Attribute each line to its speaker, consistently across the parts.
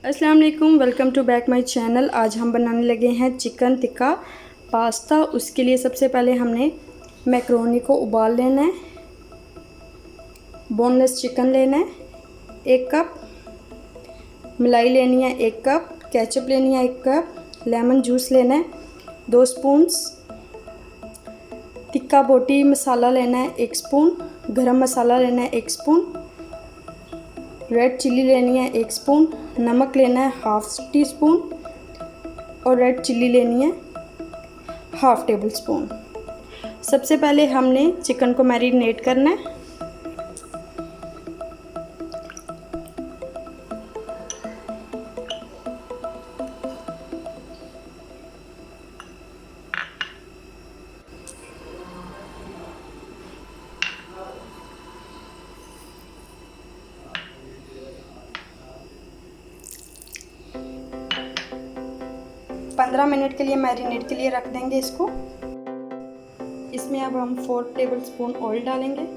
Speaker 1: अस्सलाम वालेकुम, welcome to back my channel. आज हम बनाने लगे हैं चिकन टिक्का पास्ता। उसके लिए सबसे पहले हमने मैक्रोनी को उबाल लेना है। बोनलेस चिकन लेना है 1 कप, मलाई लेनी है 1 कप, केचप लेनी है 1 कप, लेमन जूस लेना है 2 स्पून्स, टिक्का बोटी मसाला लेना है 1 स्पून, गरम मसाला लेना है 1 स्पून, रेड चिल्ली लेनी है 1 स्पून, नमक लेना है ½ टीस्पून और रेड चिल्ली लेनी है ½ टेबल स्पून। सबसे पहले हमने चिकन को मैरिनेट करना है। पंद्रह मिनट के लिए मैरिनेट के लिए रख देंगे इसको। इसमें अब हम 4 टेबल स्पून ऑयल डालेंगे।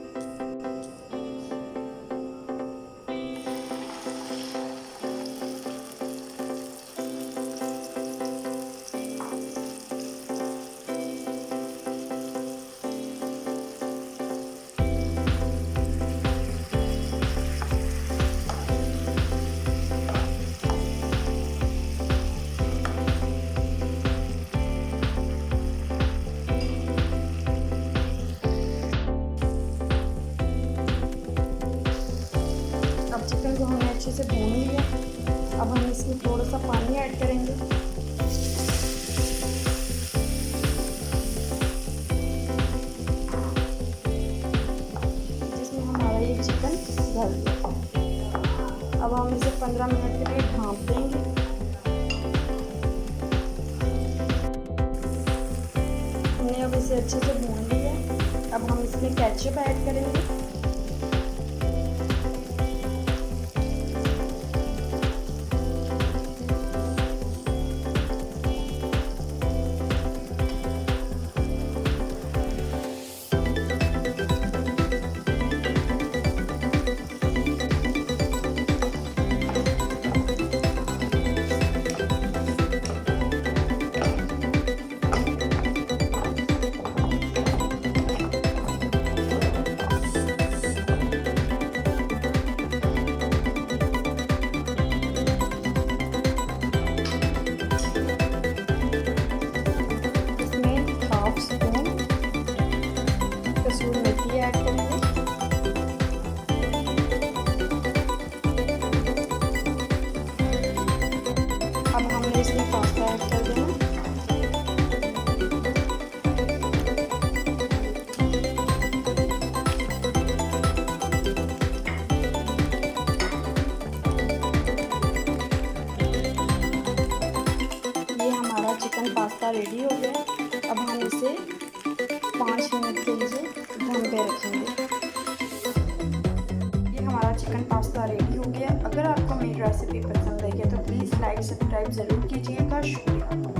Speaker 1: चिकन को हमने अच्छे से भून लिया। अब हम इसमें थोड़ा सा पानी ऐड करेंगे। जिसमें हमारा ये चिकन गल गया। अब हम इसे 15 मिनट के लिए ढाँप देंगे। हमने अब इसे अच्छे से भून लिया। अब हम इसमें केचप ऐड करेंगे। कसूर मेथी ऐड करेंगे। अब हमने इसमें पास्ता ऐड कर देना। ये हमारा चिकन पास्ता रेडी हो गया। अब हम इसे 5 मिनट के लिए दम पे रखेंगे। ये हमारा चिकन पास्ता रेडी हो गया। अगर आपको मेरी रेसिपी पसंद आई है तो प्लीज़ लाइक सब्सक्राइब ज़रूर कीजिएगा। शुक्रिया।